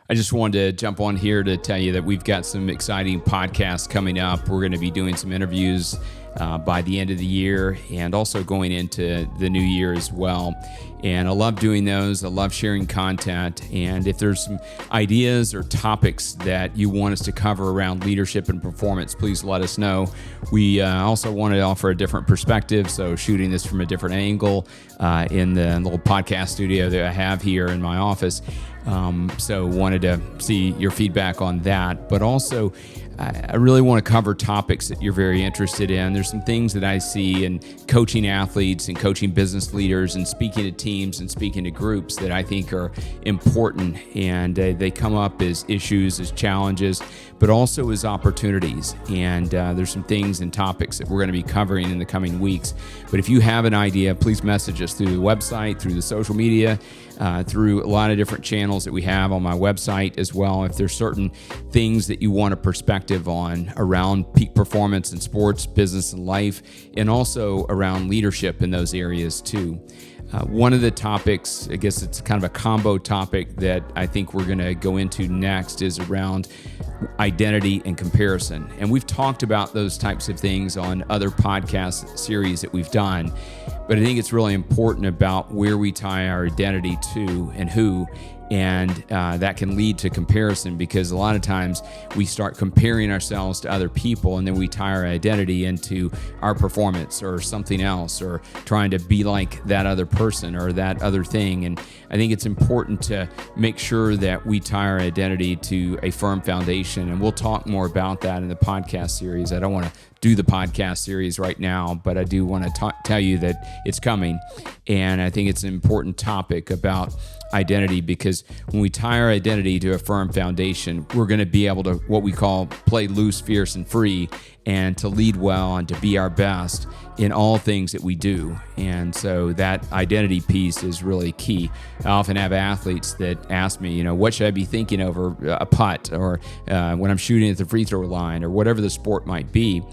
I just wanted to jump on here to tell you that we've got some exciting podcasts coming up. We're going to be doing some interviews by the end of the year and also going into the new year as well. And I love doing those. I love sharing content. And if there's some ideas or topics that you want us to cover around leadership and performance, please let us know. We also want to offer a different perspective, so shooting this from a different angle in the little podcast studio that I have here in my office. So wanted to see your feedback on that, but also I really want to cover topics that you're very interested in. There's some things that I see in coaching athletes and coaching business leaders and speaking to teams and speaking to groups that I think are important, and they come up as issues, as challenges, but also as opportunities. And there's some things and topics that we're going to be covering in the coming weeks. But if you have an idea, please message us through the website, through the social media, through a lot of different channels that we have on my website as well. If there's certain things that you want a perspective on around peak performance in sports, business, and life, and also around leadership in those areas too. One of the topics, I guess it's kind of a combo topic that I think we're going to go into next, is around identity and comparison. And we've talked about those types of things on other podcast series that we've done, but I think it's really important about where we tie our identity to and who. And that can lead to comparison, because a lot of times we start comparing ourselves to other people, and then we tie our identity into our performance or something else, or trying to be like that other person or that other thing. And I think it's important to make sure that we tie our identity to a firm foundation. And we'll talk more about that in the podcast series. I don't want to do the podcast series right now, but I do want to tell you that it's coming. And I think it's an important topic about identity, because when we tie our identity to a firm foundation, we're going to be able to, what we call, play loose, fierce, and free, and to lead well and to be our best in all things that we do. And so that identity piece is really key. I often have athletes that ask me, what should I be thinking over a putt, or when I'm shooting at the free throw line, or whatever the sport might be.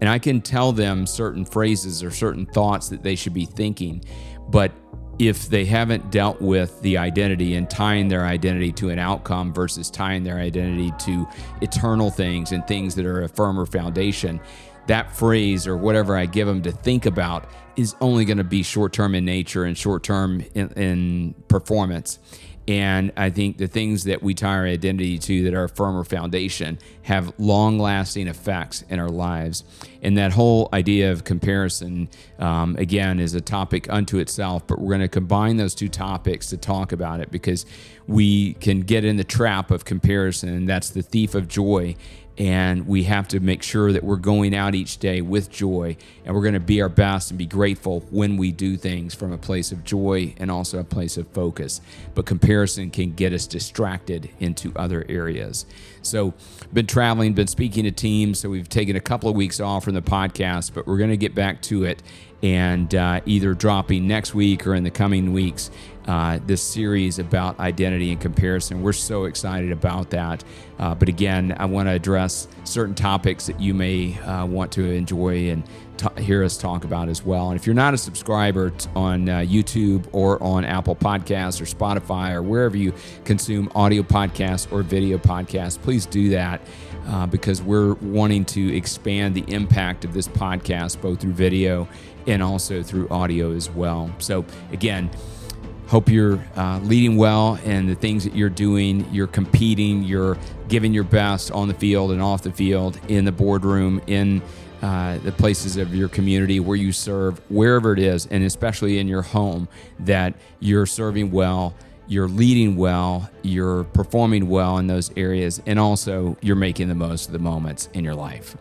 And I can tell them certain phrases or certain thoughts that they should be thinking. But if they haven't dealt with the identity and tying their identity to an outcome versus tying their identity to eternal things and things that are a firmer foundation, that phrase or whatever I give them to think about is only going to be short-term in nature and short-term in performance. And I think the things that we tie our identity to that are a firmer foundation have long-lasting effects in our lives. And that whole idea of comparison, again, is a topic unto itself, but we're going to combine those two topics to talk about it, because we can get in the trap of comparison, and that's the thief of joy. And we have to make sure that we're going out each day with joy, and we're going to be our best and be grateful when we do things from a place of joy and also a place of focus. But comparison can get us distracted into other areas. So been traveling, been speaking to teams, so we've taken a couple of weeks off from the podcast, but we're going to get back to it, and either dropping next week or in the coming weeks, this series about identity and comparison. We're so excited about that. But again, I want to address certain topics that you may want to enjoy and hear us talk about as well. And if you're not a subscriber on YouTube or on Apple Podcasts or Spotify or wherever you consume audio podcasts or video podcasts, please do that, because we're wanting to expand the impact of this podcast both through video and also through audio as well. So again, hope you're leading well, and the things that you're doing, you're competing, you're giving your best on the field and off the field, in the boardroom, in the places of your community where you serve, wherever it is, and especially in your home, that you're serving well, you're leading well, you're performing well in those areas, and also you're making the most of the moments in your life.